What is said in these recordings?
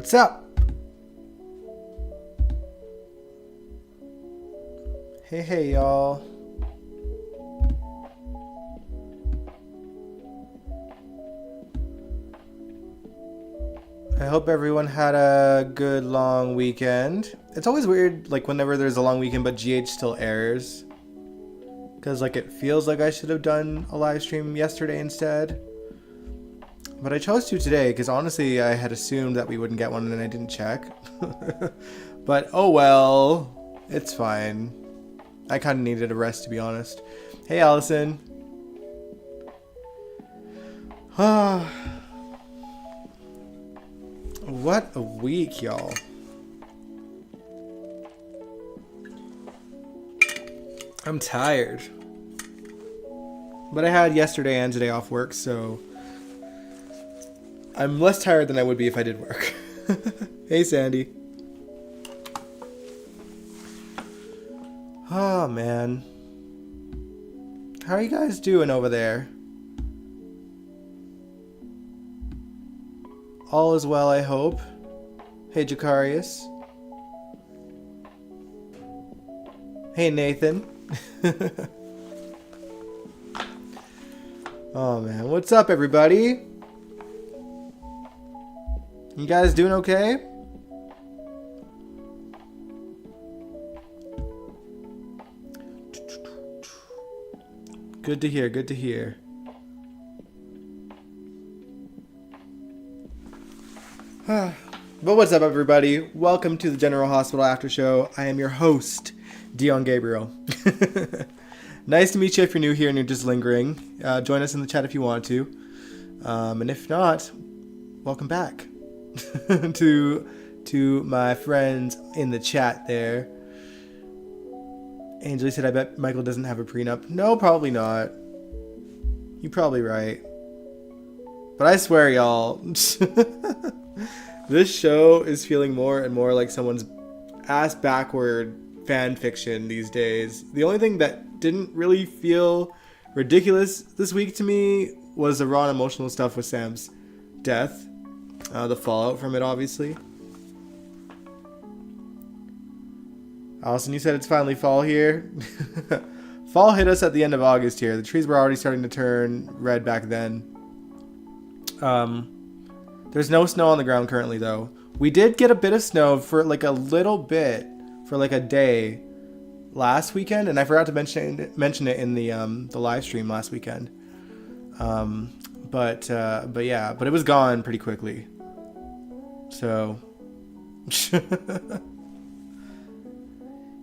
What's up? Hey, y'all. I hope everyone had a good long weekend. It's always weird, like, whenever there's a long weekend, but GH still airs. Because, like, it feels like I should have done a live stream yesterday instead. But I chose to today, because honestly, I had assumed that we wouldn't get one, and I didn't check. But, oh well. It's fine. I kind of needed a rest, to be honest. Hey, Allison. What a week, y'all. I'm tired. But I had yesterday and today off work, so I'm less tired than I would be if I did work. Hey, Sandy. Oh, man. How are you guys doing over there? All is well, I hope. Hey, Jacarius. Hey, Nathan. Oh, man. What's up, everybody? You guys doing okay? Good to hear, good to hear. But what's up, everybody? Welcome to the General Hospital After Show. I am your host, Dion Gabriel. Nice to meet you if you're new here and you're just lingering. Join us in the chat if you want to. And if not, welcome back to my friends in the chat there. Angeli said, I bet Michael doesn't have a prenup. No, probably not. You're probably right. But I swear, y'all, this show is feeling more and more like someone's ass-backward fan fiction these days. The only thing that didn't really feel ridiculous this week to me was the raw and emotional stuff with Sam's death. The fallout from it, obviously. Allison, you said it's finally fall here. Fall hit us at the end of August here. The trees were already starting to turn red back then. There's no snow on the ground currently, though. We did get a bit of snow for like a little bit, for like a day last weekend, and I forgot to mention it in the live stream last weekend. But it was gone pretty quickly. So,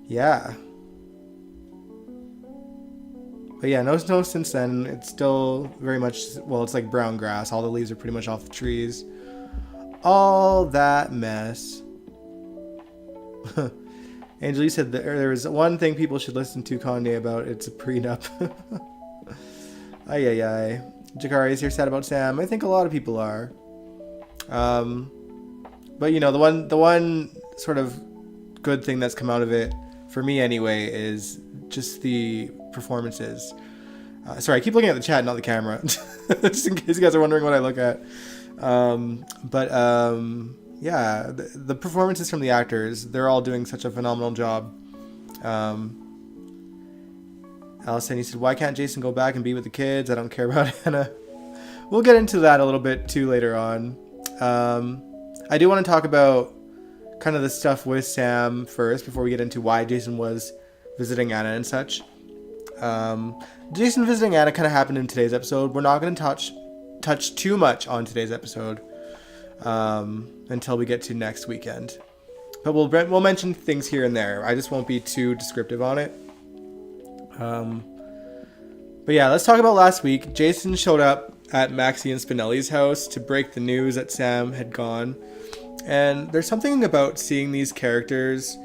yeah. But yeah, no snow since then. It's still very much, well, it's like brown grass. All the leaves are pretty much off the trees. All that mess. Angelique said that there is one thing people should listen to Kanye about. It's a prenup. Ay, ay, ay. Jakari is here sad about Sam. I think a lot of people are. But you know, the one sort of good thing that's come out of it, for me anyway, is just the performances. Sorry, I keep looking at the chat, not the camera. Just in case you guys are wondering what I look at. Yeah, the performances from the actors, they're all doing such a phenomenal job. Allison, you said, why can't Jason go back and be with the kids? I don't care about Hannah. We'll get into that a little bit too later on. I do want to talk about kind of the stuff with Sam first before we get into why Jason was visiting Anna and such. Jason visiting Anna kind of happened in today's episode. We're not going to touch too much on today's episode until we get to next weekend. But we'll mention things here and there. I just won't be too descriptive on it. But yeah, let's talk about last week. Jason showed up at Maxie and Spinelli's house to break the news that Sam had gone. And there's something about seeing these characters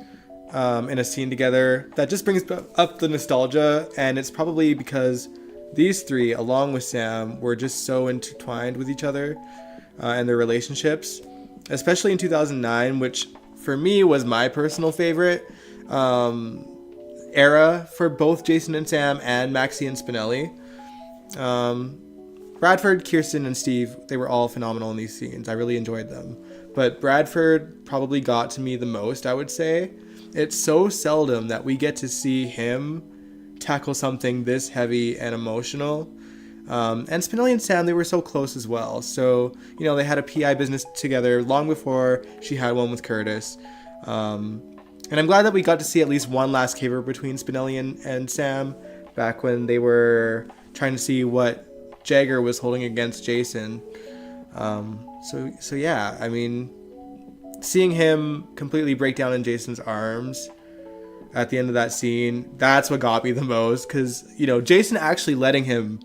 in a scene together that just brings up the nostalgia. And it's probably because these three, along with Sam, were just so intertwined with each other and their relationships, especially in 2009, which for me was my personal favorite era for both Jason and Sam and Maxie and Spinelli. Bradford, Kirsten, and Steve, they were all phenomenal in these scenes. I really enjoyed them. But Bradford probably got to me the most, I would say. It's so seldom that we get to see him tackle something this heavy and emotional. And Spinelli and Sam, they were so close as well. So, you know, they had a PI business together long before she had one with Curtis. And I'm glad that we got to see at least one last caper between Spinelli and Sam back when they were trying to see what Jagger was holding against Jason. So yeah, I mean, seeing him completely break down in Jason's arms at the end of that scene, that's what got me the most. Because, you know, Jason actually letting him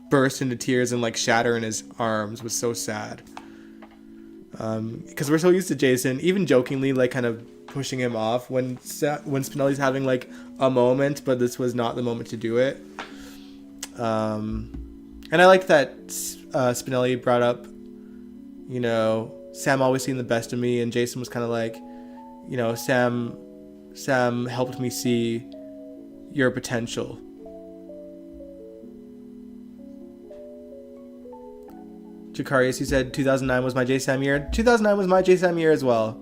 burst into tears and like shatter in his arms was so sad. Because we're so used to Jason, even jokingly, like kind of pushing him off when Spinelli's having like a moment, but this was not the moment to do it. And I like that Spinelli brought up, you know, Sam always seen the best of me, and Jason was kind of like, you know, Sam helped me see your potential. Jakarius, he said 2009 was my J-Sam year. 2009 was my J-Sam year as well.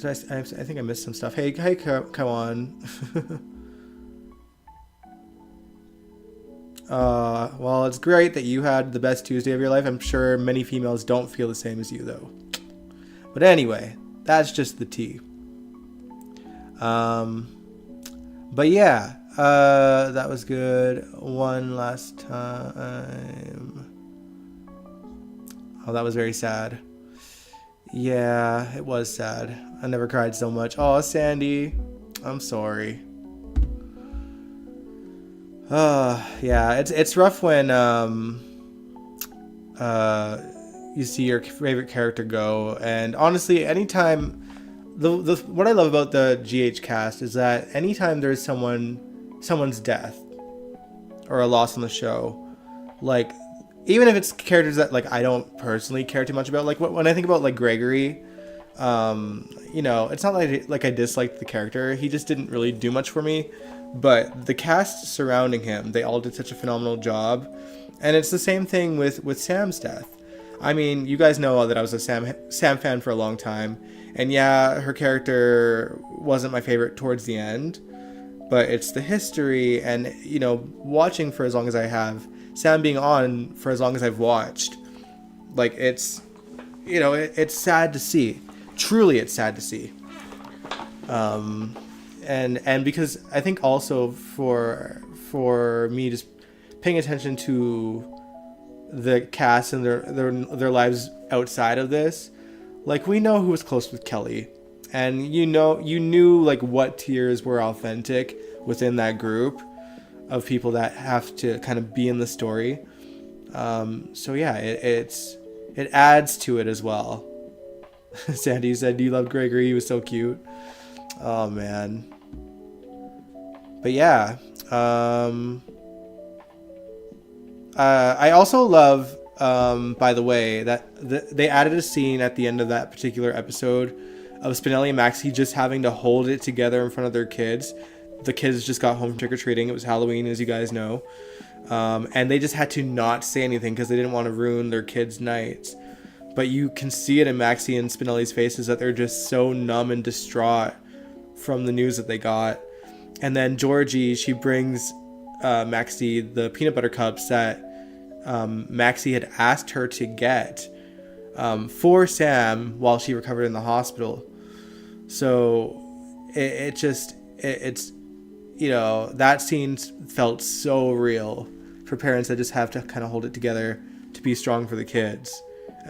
I think I missed some stuff. Hey, come on. Well, it's great that you had the best Tuesday of your life. I'm sure many females don't feel the same as you, though. But anyway, that's just the tea. But yeah, that was good. One last time. Oh, that was very sad. Yeah, it was sad. I never cried so much. Oh, Sandy, I'm sorry. Yeah, it's rough when you see your favorite character go. And honestly, anytime what I love about the GH cast is that anytime there's someone's death or a loss on the show, like, even if it's characters that like I don't personally care too much about, like when I think about like Gregory, you know, it's not like I disliked the character. He just didn't really do much for me. But the cast surrounding him, they all did such a phenomenal job. And it's the same thing with Sam's death. I mean, you guys know that I was a Sam fan for a long time. And yeah, her character wasn't my favorite towards the end. But it's the history and, you know, watching for as long as I have, Sam being on for as long as I've watched. Like, it's, you know, it's sad to see. Truly, it's sad to see. And because I think also for me just paying attention to the cast and their lives outside of this, like, we know who was close with Kelly, and you knew like what tiers were authentic within that group of people that have to kind of be in the story. So yeah, it adds to it as well. Sandy said, "Do you love Gregory? He was so cute." Oh man. But yeah, I also love, by the way, that they added a scene at the end of that particular episode of Spinelli and Maxie just having to hold it together in front of their kids. The kids just got home from trick-or-treating. It was Halloween, as you guys know. And they just had to not say anything because they didn't want to ruin their kids' nights. But you can see it in Maxie and Spinelli's faces that they're just so numb and distraught from the news that they got. And then Georgie, she brings Maxie the peanut butter cups that Maxie had asked her to get for Sam while she recovered in the hospital. So it's you know, that scene felt so real for parents that just have to kind of hold it together to be strong for the kids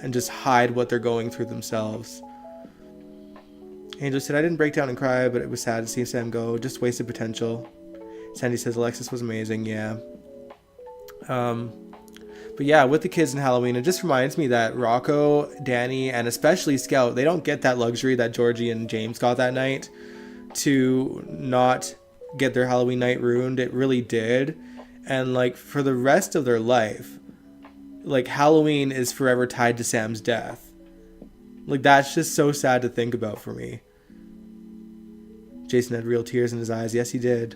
and just hide what they're going through themselves. Angel said, "I didn't break down and cry, but it was sad to see Sam go. Just wasted potential." Sandy says, "Alexis was amazing." Yeah. But yeah, with the kids in Halloween, it just reminds me that Rocco, Danny, and especially Scout, they don't get that luxury that Georgie and James got that night to not get their Halloween night ruined. It really did. And like for the rest of their life, like Halloween is forever tied to Sam's death. Like, that's just so sad to think about for me. Jason had real tears in his eyes. Yes, he did.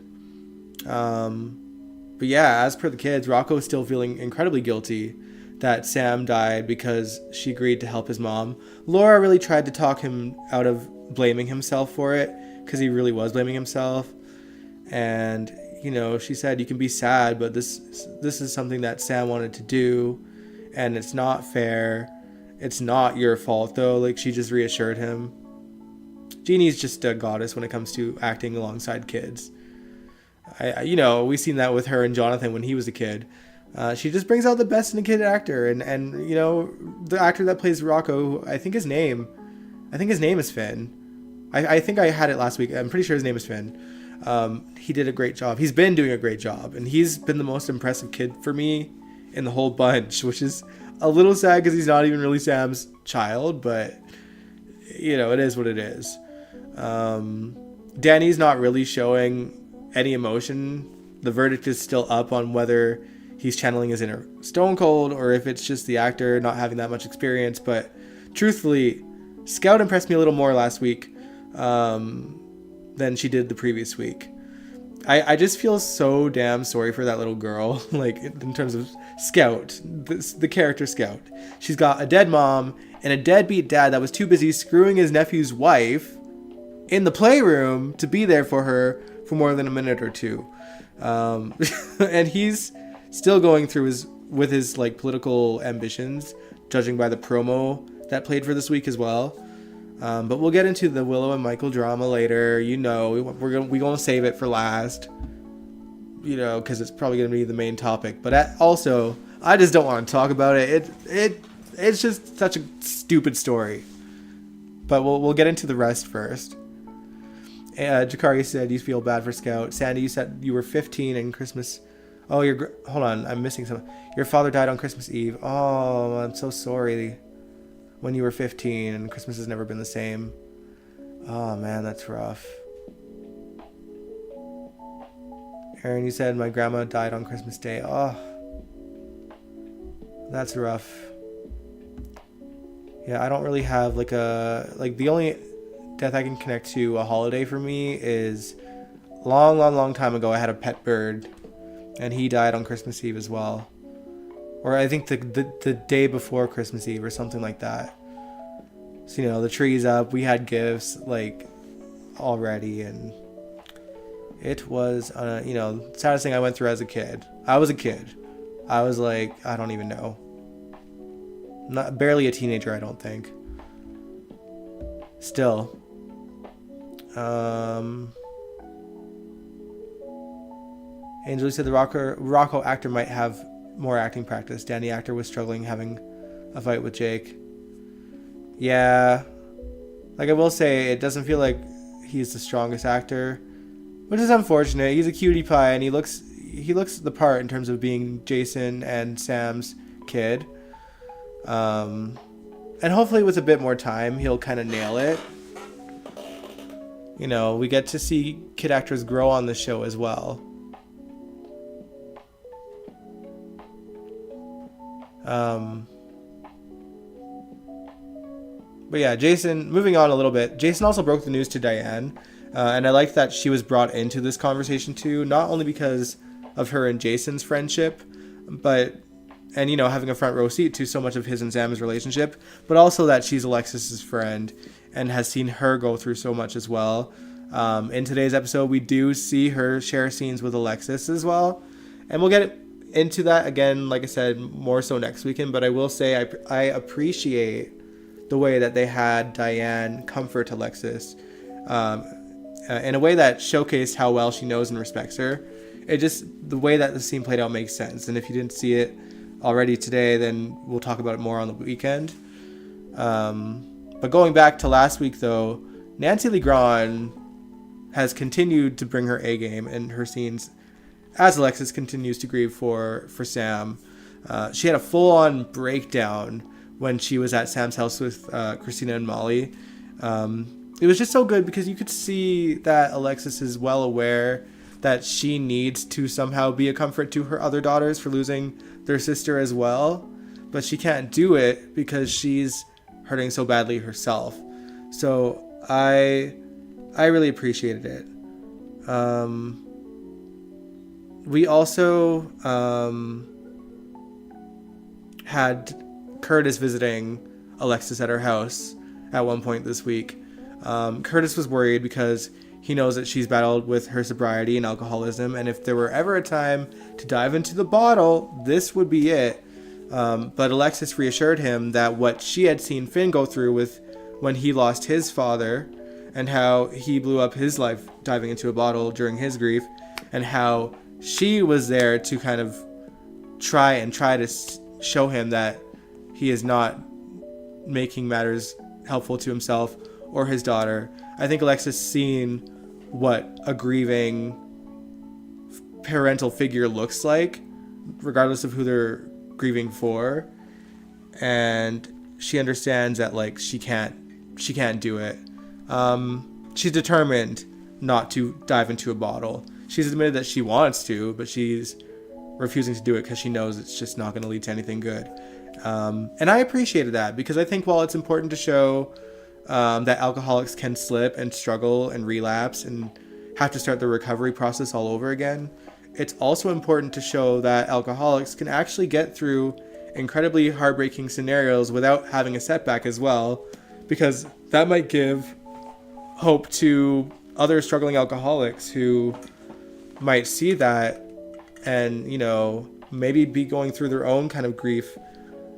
But yeah, as per the kids, Rocco's still feeling incredibly guilty that Sam died because she agreed to help his mom. Laura really tried to talk him out of blaming himself for it, because he really was blaming himself. And, she said, you can be sad, but this is something that Sam wanted to do, and it's not fair. It's not your fault, though. Like, she just reassured him. Jeannie's just a goddess when it comes to acting alongside kids. We've seen that with her and Jonathan when he was a kid. She just brings out the best in a kid actor, and the actor that plays Rocco, I think his name is Finn. I think I had it last week. I'm pretty sure his name is Finn. He did a great job. He's been doing a great job, and he's been the most impressive kid for me in the whole bunch, which is a little sad because he's not even really Sam's child, but it is what it is. Danny's not really showing any emotion. The verdict is still up on whether he's channeling his inner Stone Cold or if it's just the actor not having that much experience. But truthfully, Scout impressed me a little more last week than she did the previous week. I just feel so damn sorry for that little girl, like in terms of Scout, the character Scout. She's got a dead mom and a deadbeat dad that was too busy screwing his nephew's wife in the playroom to be there for her for more than a minute or two. And he's still going through with his like political ambitions, judging by the promo that played for this week as well. But we'll get into the Willow and Michael drama later. We're gonna save it for last. Because it's probably gonna be the main topic. But also, I just don't want to talk about it. It's just such a stupid story. But we'll get into the rest first. Jakari said you feel bad for Scout. Sandy, you said you were 15 and Christmas. Oh, hold on, I'm missing something. Your father died on Christmas Eve. Oh, I'm so sorry. When you were 15 and Christmas has never been the same. Oh man, that's rough. Aaron, you said my grandma died on Christmas Day. Oh, that's rough. Yeah, I don't really have the only death I can connect to a holiday for me is long time ago. I had a pet bird, and he died on Christmas Eve as well, or I think the day before Christmas Eve or something like that. So the tree's up. We had gifts already, and it was saddest thing I went through as a kid. I was a kid. I was I don't even know. Barely a teenager, I don't think. Still. Angela said the Rocco actor might have more acting practice. Danny actor was struggling having a fight with Jake. Yeah. I will say, it doesn't feel like he's the strongest actor, which is unfortunate. He's a cutie pie, and he looks the part in terms of being Jason and Sam's kid. And hopefully with a bit more time, he'll kind of nail it. We get to see kid actors grow on the show as well. But yeah, Jason, moving on a little bit, Jason also broke the news to Diane. And I like that she was brought into this conversation too, not only because of her and Jason's friendship, but having a front row seat to so much of his and Sam's relationship, but also that she's Alexis's friend and has seen her go through so much as well. In today's episode, we do see her share scenes with Alexis as well, and we'll get into that again, like I said, more so next weekend. But I will say I appreciate the way that they had Diane comfort Alexis in a way that showcased how well she knows and respects her. The way that the scene played out makes sense, and if you didn't see it already today, then we'll talk about it more on the weekend. But going back to last week, though, Nancy Legrand has continued to bring her A game in her scenes as Alexis continues to grieve for Sam. She had a full-on breakdown when she was at Sam's house with Christina and Molly. It was just so good because you could see that Alexis is well aware that she needs to somehow be a comfort to her other daughters for losing their sister as well, but she can't do it because she's hurting so badly herself. So I really appreciated it. We also had Curtis visiting Alexis at her house at one point this week. Curtis was worried because he knows that she's battled with her sobriety and alcoholism, and if there were ever a time to dive into the bottle, this would be it. But Alexis reassured him that what she had seen Finn go through with when he lost his father, and how he blew up his life diving into a bottle during his grief, and how she was there to kind of try to show him that he is not making matters helpful to himself or his daughter. I think Alexis seen what a grieving parental figure looks like, regardless of who they're grieving for, and she understands that like she can't do it. She's determined not to dive into a bottle. She's admitted that she wants to, but she's refusing to do it because she knows it's just not going to lead to anything good. And I appreciated that, because I think while it's important to show that alcoholics can slip and struggle and relapse and have to start the recovery process all over again, it's also important to show that alcoholics can actually get through incredibly heartbreaking scenarios without having a setback as well, because that might give hope to other struggling alcoholics who might see that and, you know, maybe be going through their own kind of grief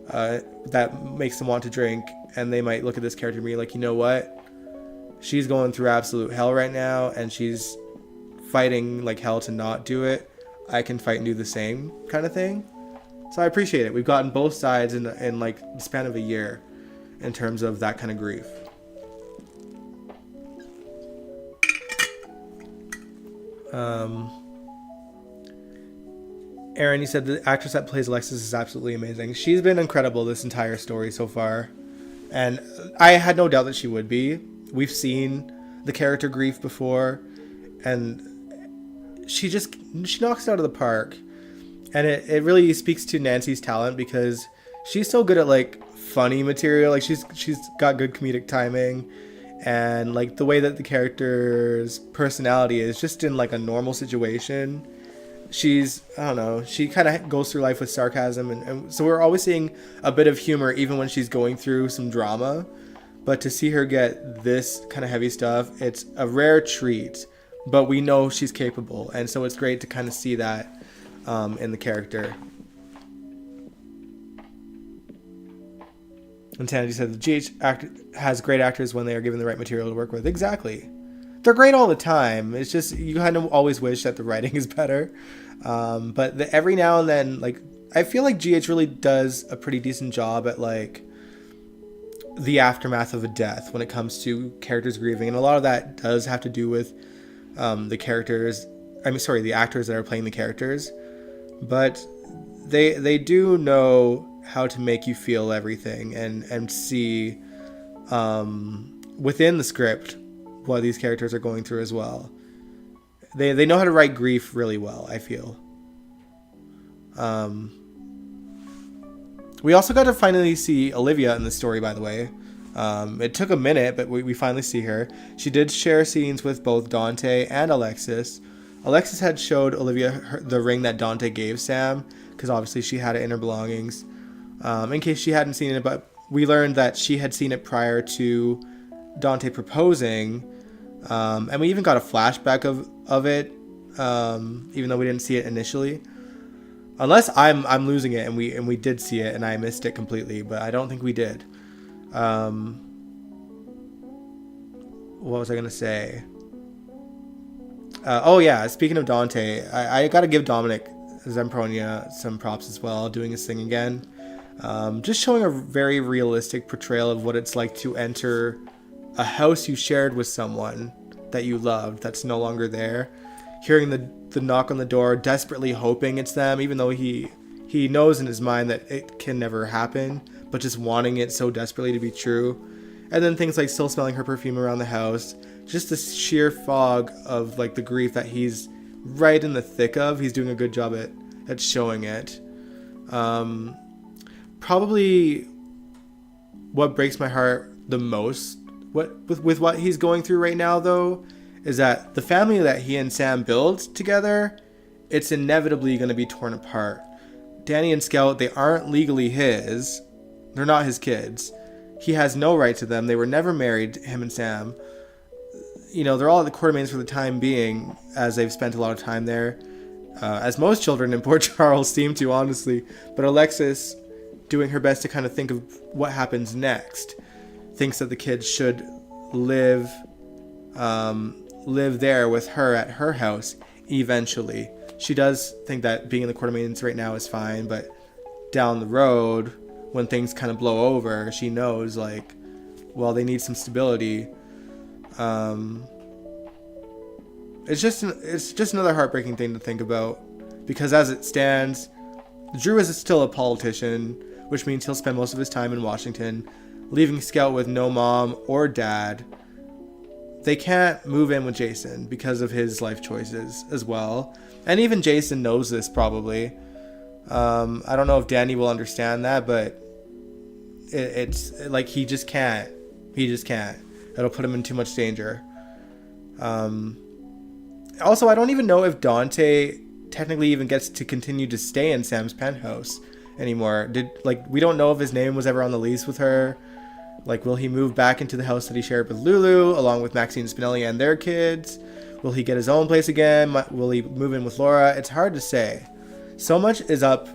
that makes them want to drink, and they might look at this character and be like, you know what, she's going through absolute hell right now and she's fighting like hell to not do it. I can fight and do the same kind of thing. So I appreciate it. We've gotten both sides in like the span of a year in terms of that kind of grief. Aaron, you said the actress that plays Alexis is absolutely amazing. She's been incredible this entire story so far, and I had no doubt that she would be. We've seen the character grief before, and she knocks it out of the park. And it really speaks to Nancy's talent, because she's so good at like funny material. Like she's got good comedic timing, and like the way that the character's personality is just in like a normal situation. She's, I don't know, she kind of goes through life with sarcasm, and so we're always seeing a bit of humor even when she's going through some drama. But to see her get this kind of heavy stuff, it's a rare treat, but we know she's capable, and so it's great to kind of see that in the character. And Tandy said the GH has great actors when they are given the right material to work with. Exactly. They're great all the time. It's just you kind of always wish that the writing is better. But every now and then, like, I feel like GH really does a pretty decent job at like the aftermath of a death when it comes to characters grieving, and a lot of that does have to do with the actors that are playing the characters. But they do know how to make you feel everything and see within the script what these characters are going through as well. They know how to write grief really well, I feel. We also got to finally see Olivia in the story, by the way. It took a minute, but we finally see her. She did share scenes with both Dante and Alexis. Alexis had showed Olivia the ring that Dante gave Sam, because obviously she had it in her belongings. In case she hadn't seen it, but we learned that she had seen it prior to Dante proposing. And we even got a flashback of it, even though we didn't see it initially. Unless I'm losing it and we did see it and I missed it completely, but I don't think we did. What was I gonna say? Oh yeah, speaking of Dante, I gotta give Dominic Zampronia some props as well, doing his thing again. Just showing a very realistic portrayal of what it's like to enter a house you shared with someone that you loved that's no longer there. Hearing the knock on the door, desperately hoping it's them, even though he knows in his mind that it can never happen, but just wanting it so desperately to be true. And then things like still smelling her perfume around the house, just the sheer fog of like the grief that he's right in the thick of. He's doing a good job at showing it. Probably what breaks my heart the most with what he's going through right now, though, is that the family that he and Sam built together it's inevitably going to be torn apart. Danny and Scout, they aren't legally his. They're not his kids. He has no right to them. They were never married, him and Sam. You know, they're all at the Quartermaines for the time being, as they've spent a lot of time there. As most children in Port Charles seem to, honestly. But Alexis, doing her best to kind of think of what happens next, thinks that the kids should live there with her at her house eventually. She does think that being in the Quartermaines right now is fine, but down the road, when things kind of blow over, she knows, like, well, they need some stability. It's just another heartbreaking thing to think about, because as it stands, Drew is still a politician, which means he'll spend most of his time in Washington, leaving Scout with no mom or dad. They can't move in with Jason because of his life choices as well. And even Jason knows this probably. I don't know if Danny will understand that, but it's like he just can't. It'll put him in too much danger. Also, I don't even know if Dante technically even gets to continue to stay in Sam's penthouse anymore. We don't know if his name was ever on the lease with her. Like, will he move back into the house that he shared with Lulu, along with Maxine Spinelli and their kids? Will he get his own place again? Will he move in with Laura? It's hard to say. So much is up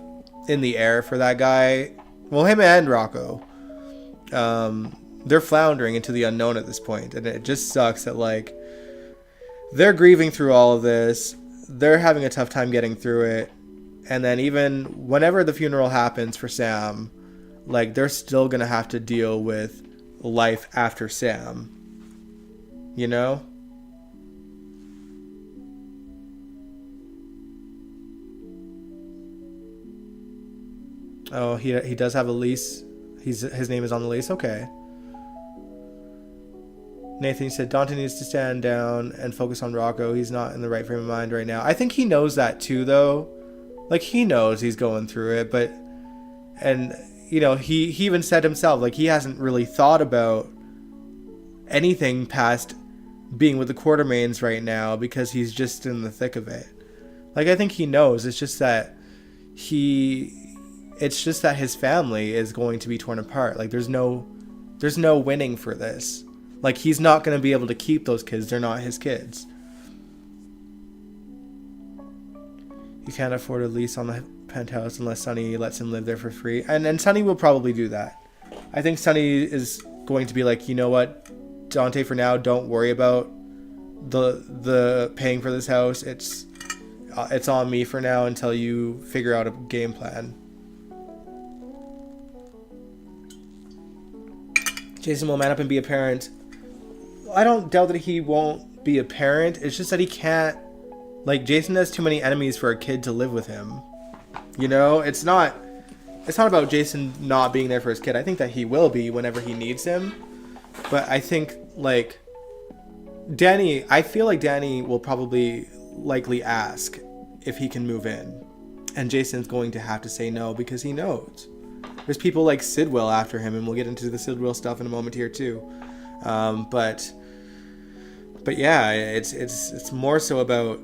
in the air for that guy. Well, him and Rocco. They're floundering into the unknown at this point, and it just sucks that, like, they're grieving through all of this. They're having a tough time getting through it. And then even whenever the funeral happens for Sam, like, they're still going to have to deal with life after Sam. You know? Oh, he does have a lease. His name is on the lease? Okay. Nathan said Dante needs to stand down and focus on Rocco. He's not in the right frame of mind right now. I think he knows that too, though. Like, he knows he's going through it, but... And, you know, he even said himself, like, he hasn't really thought about anything past being with the Quartermaines right now because he's just in the thick of it. Like, I think he knows. It's just that his family is going to be torn apart. Like, there's no winning for this. Like, he's not going to be able to keep those kids. They're not his kids. He can't afford a lease on the penthouse unless Sonny lets him live there for free. And Sonny will probably do that. I think Sonny is going to be like, you know what, Dante, for now, don't worry about the paying for this house. It's on me for now until you figure out a game plan. Jason will man up and be a parent. I don't doubt that he won't be a parent. It's just that he can't. Like, Jason has too many enemies for a kid to live with him. You know, it's not about Jason not being there for his kid. I think that he will be whenever he needs him. But I think, like, I feel like Danny will probably likely ask if he can move in. And Jason's going to have to say no because he knows. There's people like Sidwell after him, and we'll get into the Sidwell stuff in a moment here too. But yeah, it's more so about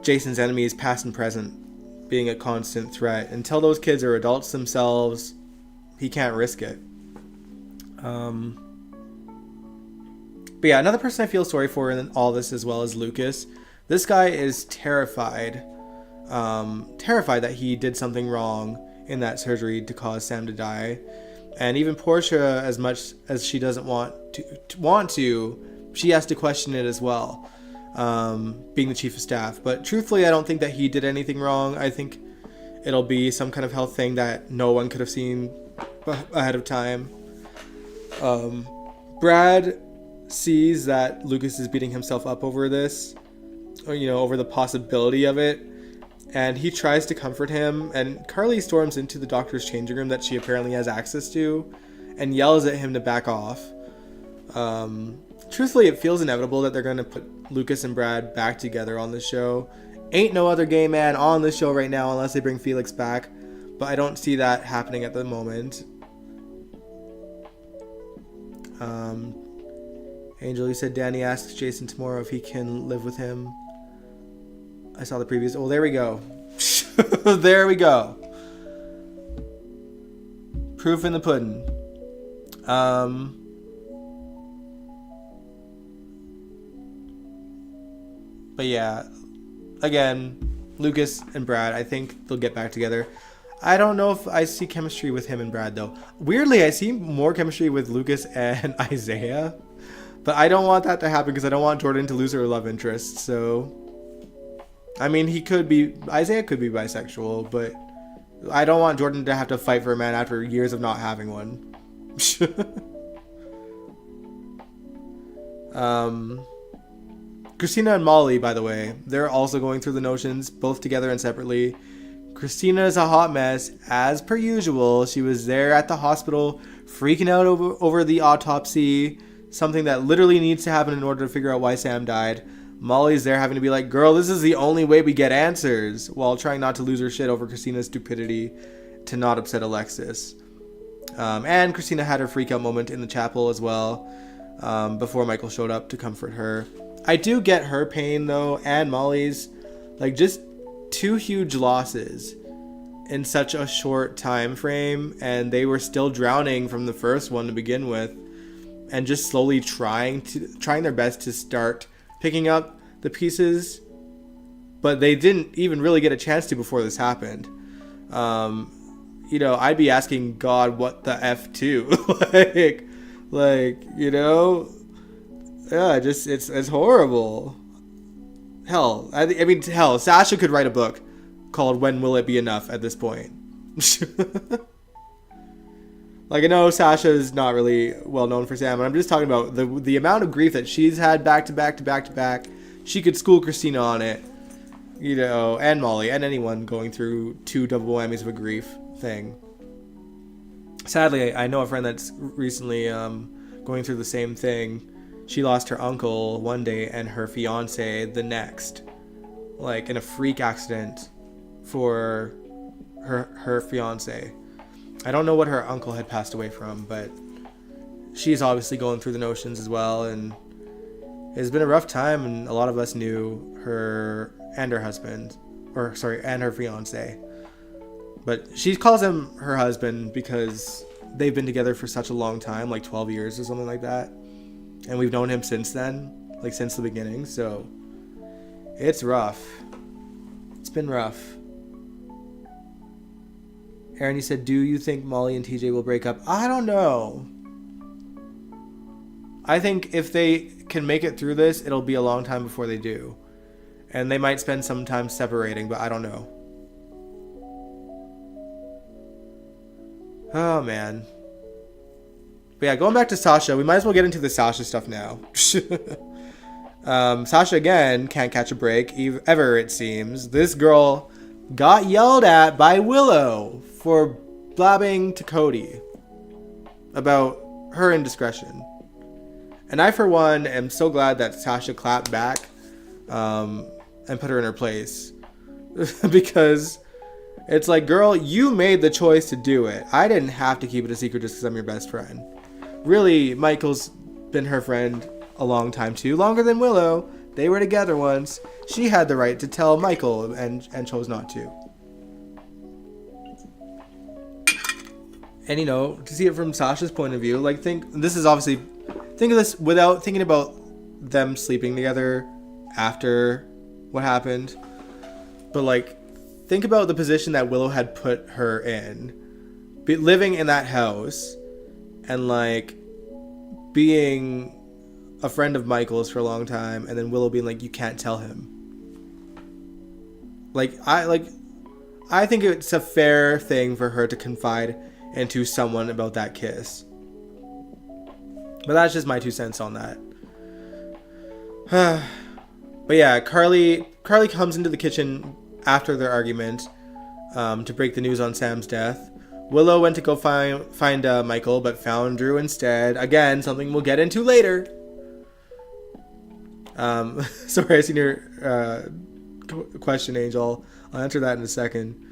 Jason's enemies, past and present, being a constant threat. Until those kids are adults themselves, he can't risk it. But yeah, another person I feel sorry for in all this as well is Lucas. This guy is terrified that he did something wrong in that surgery to cause Sam to die. And even Portia, as much as she doesn't want to, she has to question it as well, being the chief of staff. But truthfully, I don't think that he did anything wrong. I think it'll be some kind of health thing that no one could have seen ahead of time. Brad sees that Lucas is beating himself up over this, or, you know, over the possibility of it. And he tries to comfort him, and Carly storms into the doctor's changing room that she apparently has access to and yells at him to back off. Truthfully, it feels inevitable that they're going to put Lucas and Brad back together on this show. Ain't no other gay man on this show right now unless they bring Felix back, but I don't see that happening at the moment. Angel, you said Danny asks Jason tomorrow if he can live with him. I saw the previous. Oh, there we go. There we go. Proof in the pudding. But yeah, again, Lucas and Brad, I think they'll get back together. I don't know if I see chemistry with him and Brad, though. Weirdly, I see more chemistry with Lucas and Isaiah. But I don't want that to happen because I don't want Jordan to lose her love interest. So, I mean, Isaiah could be bisexual, but I don't want Jordan to have to fight for a man after years of not having one. Christina and Molly, by the way, they're also going through the notions, both together and separately. Christina is a hot mess, as per usual. She was there at the hospital, freaking out over the autopsy, something that literally needs to happen in order to figure out why Sam died. Molly's there having to be like, girl, this is the only way we get answers, while trying not to lose her shit over Christina's stupidity to not upset Alexis. And Christina had her freak out moment in the chapel as well, before Michael showed up to comfort her. I do get her pain, though, and Molly's. Like, just two huge losses in such a short time frame, and they were still drowning from the first one to begin with, and just slowly trying their best to start picking up the pieces, but they didn't even really get a chance to before this happened. You know, I'd be asking God, what the F too? like, you know, yeah, just, it's horrible. Hell, I mean, Sasha could write a book called When Will It Be Enough at this point. Like, I know Sasha is not really well known for Sam, but I'm just talking about the amount of grief that she's had back to back to back to back. She could school Christina on it, you know, and Molly, and anyone going through two double whammies of a grief thing. Sadly, I know a friend that's recently going through the same thing. She lost her uncle one day and her fiance the next, like in a freak accident for her fiance. I don't know what her uncle had passed away from, but she's obviously going through the notions as well, and it's been a rough time, and a lot of us knew her and her husband, and her fiance. But she calls him her husband because they've been together for such a long time, like 12 years or something like that. And we've known him since then, like since the beginning, so it's rough. It's been rough. Aaron, you said, do you think Molly and TJ will break up? I don't know. I think if they can make it through this, it'll be a long time before they do. And they might spend some time separating, but I don't know. Oh, man. But yeah, going back to Sasha, we might as well get into the Sasha stuff now. Sasha, again, can't catch a break, ever, it seems. This girl got yelled at by Willow for blabbing to Cody about her indiscretion. And I, for one, am so glad that Sasha clapped back and put her in her place. Because it's like, girl, you made the choice to do it. I didn't have to keep it a secret just because I'm your best friend. Really, Michael's been her friend a long time too. Longer than Willow. They were together once. She had the right to tell Michael and chose not to. And, you know, to see it from Sasha's point of view, like, think of this without thinking about them sleeping together after what happened. But, like, think about the position that Willow had put her in. Living in that house and, like, being a friend of Michael's for a long time, and then Willow being like, you can't tell him. I think it's a fair thing for her to confide into someone about that kiss. But that's just my 2 cents on that. But yeah, Carly comes into the kitchen after their argument to break the news on Sam's death. Willow went to go find Michael, but found Drew instead. Again, something we'll get into later. Sorry, I seen your question, Angel. I'll answer that in a second.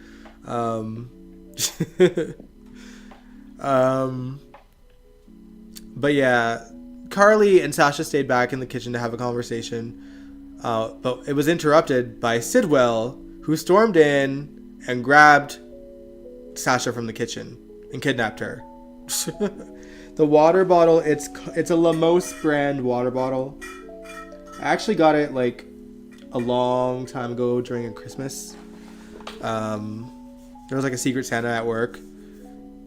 But yeah, Carly and Sasha stayed back in the kitchen to have a conversation. But it was interrupted by Sidwell, who stormed in and grabbed Sasha from the kitchen and kidnapped her. The water bottle, it's a Lamos brand water bottle. I actually got it like a long time ago during a Christmas. There was like a Secret Santa at work,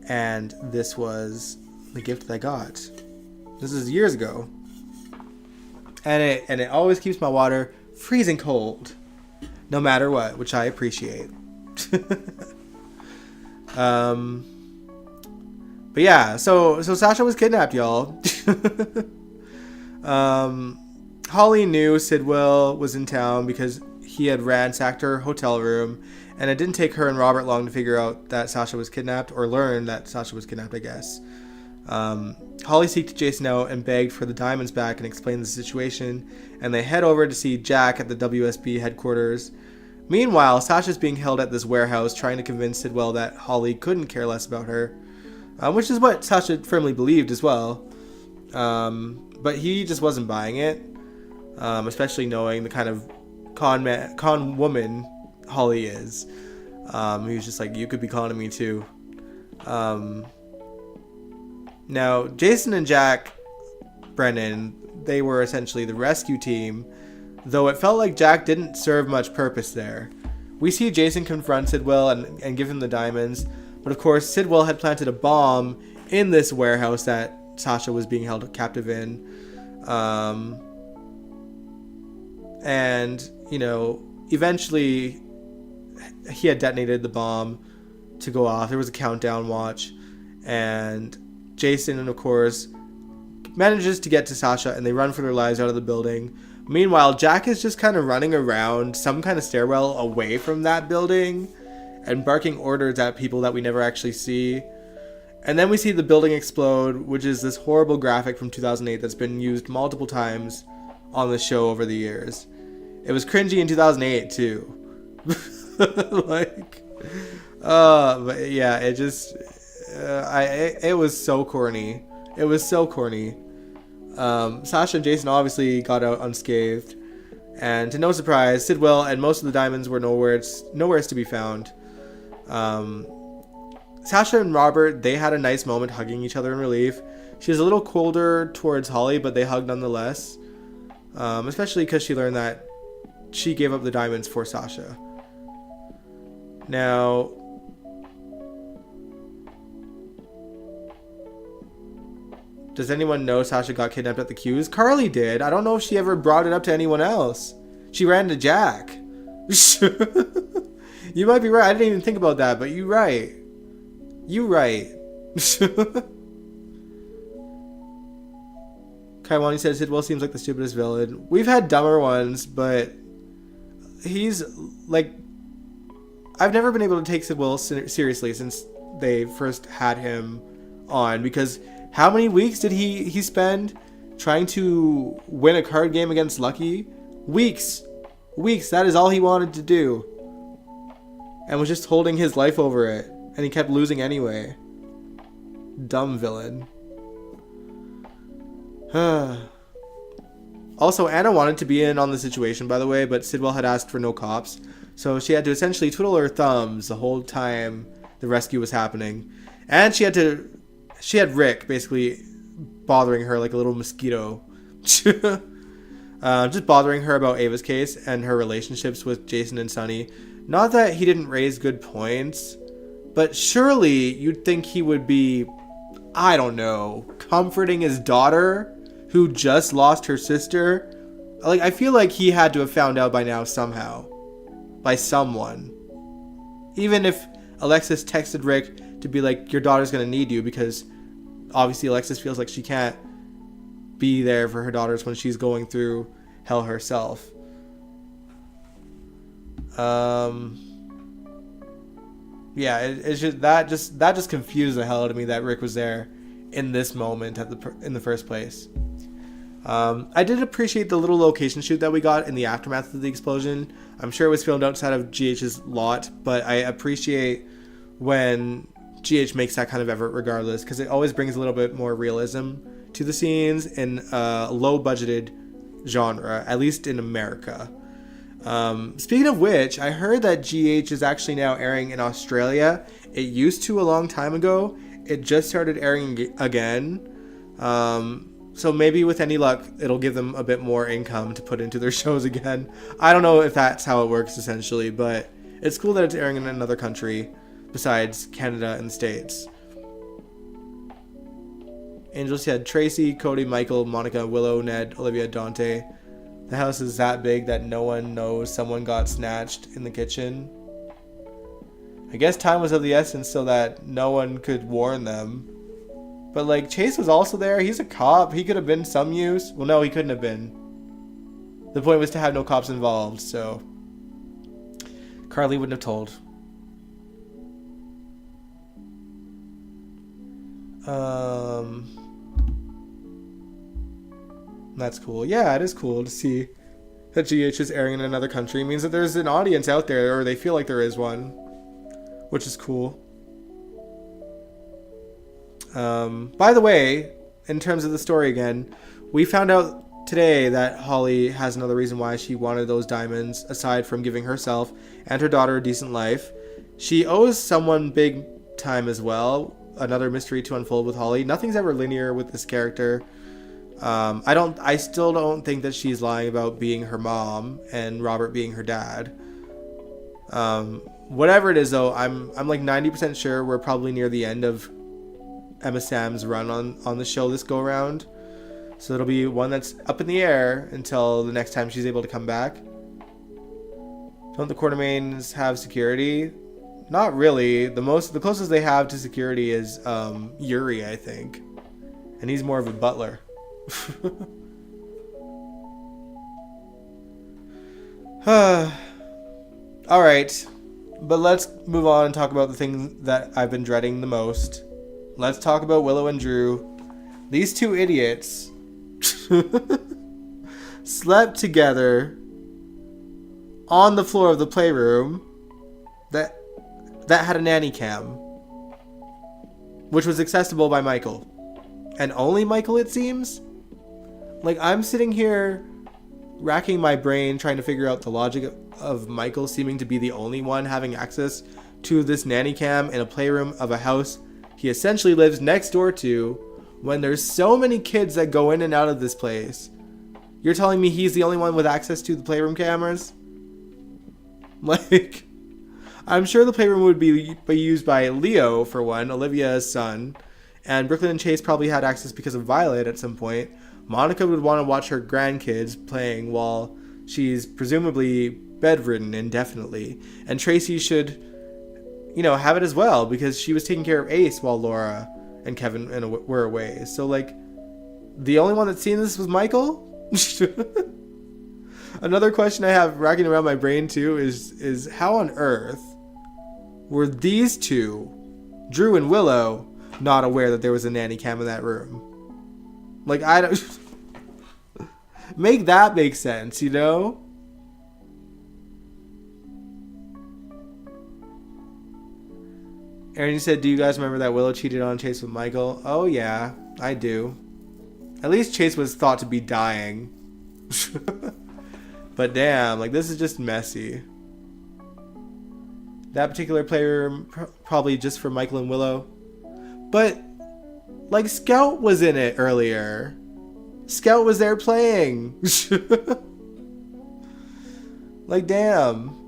and this was the gift that I got. This is years ago, and it always keeps my water freezing cold, no matter what, which I appreciate. But yeah, so Sasha was kidnapped, y'all. Holly knew Sidwell was in town because he had ransacked her hotel room, and it didn't take her and Robert long to figure out that Sasha was kidnapped, or learn that Sasha was kidnapped, I guess. Holly seeked Jason out and begged for the diamonds back and explained the situation, and they head over to see Jack at the WSB headquarters. Meanwhile, Sasha's being held at this warehouse trying to convince Sidwell that Holly couldn't care less about her, which is what Sasha firmly believed as well. But he just wasn't buying it, especially knowing the kind of con woman Holly is. He was just like, you could be conning me too. Now, Jason and Jack Brennan, they were essentially the rescue team, though it felt like Jack didn't serve much purpose there. We see Jason confront Sidwell and give him the diamonds, but of course Sidwell had planted a bomb in this warehouse that Sasha was being held captive in. And, you know, eventually he had detonated the bomb to go off. There was a countdown watch, and Jason, of course, manages to get to Sasha, and they run for their lives out of the building. Meanwhile, Jack is just kind of running around some kind of stairwell away from that building and barking orders at people that we never actually see. And then we see the building explode, which is this horrible graphic from 2008 that's been used multiple times on the show over the years. It was cringy in 2008 too. But yeah, it just, it was so corny. It was so corny. Sasha and Jason obviously got out unscathed, and to no surprise, Sidwell and most of the diamonds were nowhere to be found. Sasha and Robert, they had a nice moment hugging each other in relief. She was a little colder towards Holly, but they hugged nonetheless, especially because she learned that she gave up the diamonds for Sasha. Now, does anyone know Sasha got kidnapped at the Q's? Carly did. I don't know if she ever brought it up to anyone else. She ran to Jack. You might be right. I didn't even think about that, but you're right. You right. Kaiwani says Sidwell seems like the stupidest villain. We've had dumber ones, but he's like, I've never been able to take Sidwell seriously since they first had him on, because how many weeks did he spend trying to win a card game against Lucky? Weeks. That is all he wanted to do, and was just holding his life over it, and he kept losing anyway. Dumb villain. Also, Anna wanted to be in on the situation, by the way, but Sidwell had asked for no cops, so she had to essentially twiddle her thumbs the whole time the rescue was happening. And she had Rick basically bothering her like a little mosquito. Just bothering her about Ava's case and her relationships with Jason and Sunny. Not that he didn't raise good points, but surely you'd think he would be, I don't know, comforting his daughter who just lost her sister. Like, I feel like he had to have found out by now somehow. By someone. Even if Alexis texted Rick to be like, your daughter's gonna need you, because obviously Alexis feels like she can't be there for her daughters when she's going through hell herself. Yeah, it's just that just confused the hell out of me that Rick was there in this moment in the first place. I did appreciate the little location shoot that we got in the aftermath of the explosion. I'm sure it was filmed outside of GH's lot, but I appreciate when GH makes that kind of effort regardless, because it always brings a little bit more realism to the scenes in a low budgeted genre, at least in America. Speaking of which, I heard that GH is actually now airing in Australia. It used to a long time ago. It just started airing again. So maybe with any luck, it'll give them a bit more income to put into their shows again. I don't know if that's how it works essentially, but it's cool that it's airing in another country besides Canada and the States. Angel said Tracy, Cody, Michael, Monica, Willow, Ned, Olivia, Dante. The house is that big that no one knows someone got snatched in the kitchen. I guess time was of the essence so that no one could warn them. But like Chase was also there. He's a cop. He could have been some use. Well, no, he couldn't have been. The point was to have no cops involved, so Carly wouldn't have told. That's cool. Yeah, it is cool to see that GH is airing in another country. It means that there's an audience out there, or they feel like there is one, which is cool. By the way, in terms of the story again, we found out today that Holly has another reason why she wanted those diamonds, aside from giving herself and her daughter a decent life. She owes someone big time as well. Another mystery to unfold with Holly. Nothing's ever linear with this character. I still don't think that she's lying about being her mom and Robert being her dad. Whatever it is though, I'm like 90% sure we're probably near the end of Emma Sam's run on the show this go around. So it'll be one that's up in the air until the next time she's able to come back. Don't the Quartermains have security? Not really. The closest they have to security is Yuri, I think. And he's more of a butler. Alright. But let's move on and talk about the thing that I've been dreading the most. Let's talk about Willow and Drew. These two idiots slept together on the floor of the playroom that had a nanny cam, which was accessible by Michael. And only Michael, it seems? Like, I'm sitting here racking my brain trying to figure out the logic of Michael seeming to be the only one having access to this nanny cam in a playroom of a house he essentially lives next door to, when there's so many kids that go in and out of this place. You're telling me he's the only one with access to the playroom cameras? Like, I'm sure the playroom would be used by Leo, for one, Olivia's son, and Brooklyn and Chase probably had access because of Violet at some point. Monica would want to watch her grandkids playing while she's presumably bedridden indefinitely, and Tracy should, have it as well because she was taking care of Ace while Laura and Kevin were away. So, like, the only one that's seen this was Michael? Another question I have racking around my brain too is how on earth were these two, Drew and Willow, not aware that there was a nanny cam in that room? Like, I don't make that make sense, Aaron said, do you guys remember that Willow cheated on Chase with Michael? Oh yeah, I do. At least Chase was thought to be dying. But damn, like, this is just messy. That particular playroom, probably just for Michael and Willow. But, like, Scout was in it earlier. Scout was there playing. Like, damn.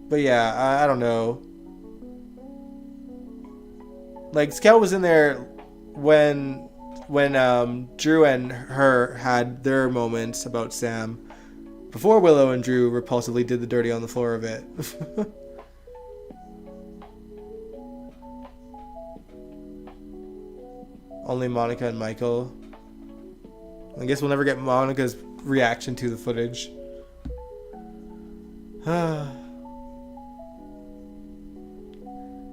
But yeah, I don't know. Like, Scout was in there when Drew and her had their moments about Sam, before Willow and Drew repulsively did the dirty on the floor of it. Only Monica and Michael. I guess we'll never get Monica's reaction to the footage.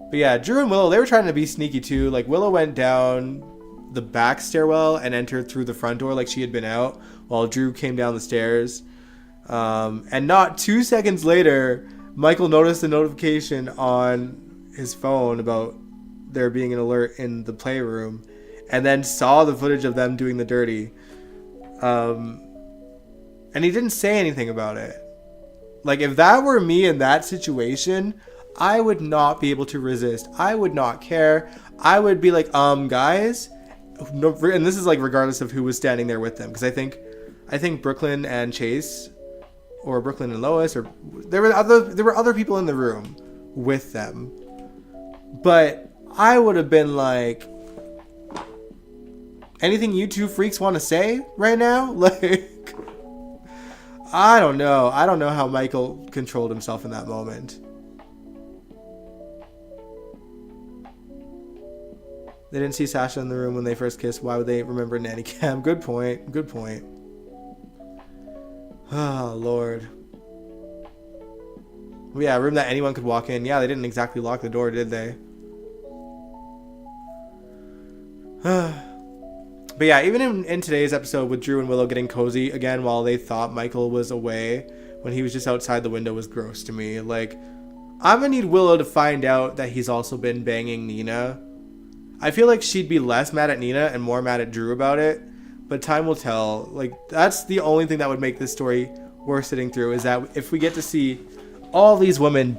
But yeah, Drew and Willow, they were trying to be sneaky too. Like, Willow went down the back stairwell and entered through the front door like she had been out, while Drew came down the stairs. And not 2 seconds later, Michael noticed a notification on his phone about there being an alert in the playroom, and then saw the footage of them doing the dirty. And he didn't say anything about it. Like, if that were me in that situation, I would not be able to resist. I would not care. I would be like, guys, no, and this is like regardless of who was standing there with them, because I think Brooklyn and Chase, or Brooklyn and Lois, or there were other people in the room with them, but I would have been like, anything you two freaks want to say right now? Like, I don't know how Michael controlled himself in that moment. They didn't see Sasha in the room when they first kissed. Why would they remember nanny cam? Good point. Oh, Lord. Yeah, a room that anyone could walk in. Yeah, they didn't exactly lock the door, did they? But yeah, even in today's episode with Drew and Willow getting cozy again while they thought Michael was away when he was just outside the window was gross to me. Like, I'm gonna need Willow to find out that he's also been banging Nina. I feel like she'd be less mad at Nina and more mad at Drew about it, but time will tell. Like, that's the only thing that would make this story worth sitting through, is that if we get to see all these women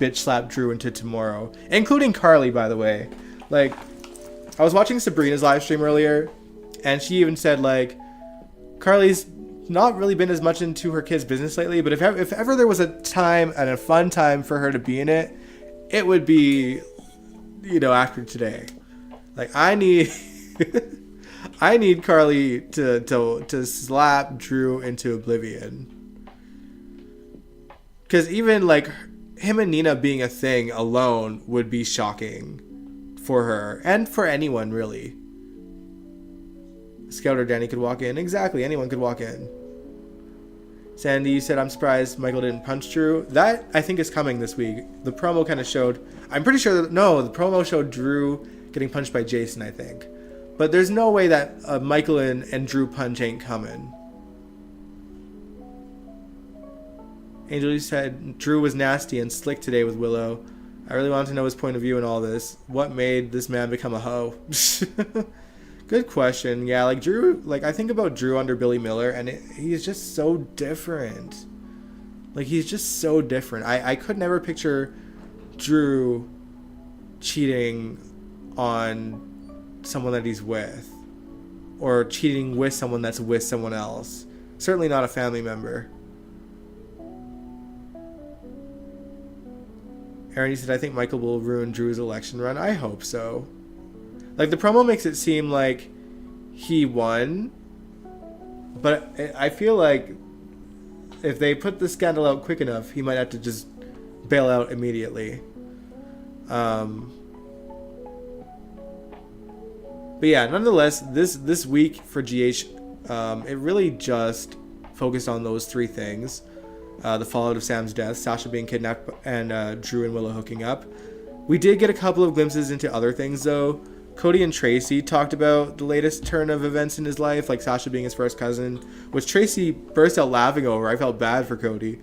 bitch slap Drew into tomorrow, including Carly, by the way. Like, I was watching Sabrina's live stream earlier, and she even said, like, Carly's not really been as much into her kids' business lately, but if ever there was a time and a fun time for her to be in it, it would be, after today. Like, I need Carly to slap Drew into oblivion. Because even, like, him and Nina being a thing alone would be shocking for her. And for anyone, really. Scout or Danny could walk in. Exactly, anyone could walk in. Sandy said, I'm surprised Michael didn't punch Drew. That, I think, is coming this week. The promo kind of showed... I'm pretty sure that... No, the promo showed Drew getting punched by Jason, I think. But there's no way that Michael and Drew punch ain't coming. Angel said, Drew was nasty and slick today with Willow. I really want to know his point of view in all this. What made this man become a hoe? Good question. Yeah, like Drew, like I think about Drew under Billy Miller, and he's just so different. Like, he's just so different. I could never picture Drew cheating on someone that he's with, or cheating with someone that's with someone else. Certainly not a family member. Aaron, he said, I think Michael will ruin Drew's election run. I hope so. Like, the promo makes it seem like he won, but I feel like if they put the scandal out quick enough, he might have to just bail out immediately. But yeah, nonetheless, this week for GH, it really just focused on those three things. The fallout of Sam's death, Sasha being kidnapped, and Drew and Willow hooking up. We did get a couple of glimpses into other things, though. Cody and Tracy talked about the latest turn of events in his life, like Sasha being his first cousin, which Tracy burst out laughing over. I felt bad for Cody.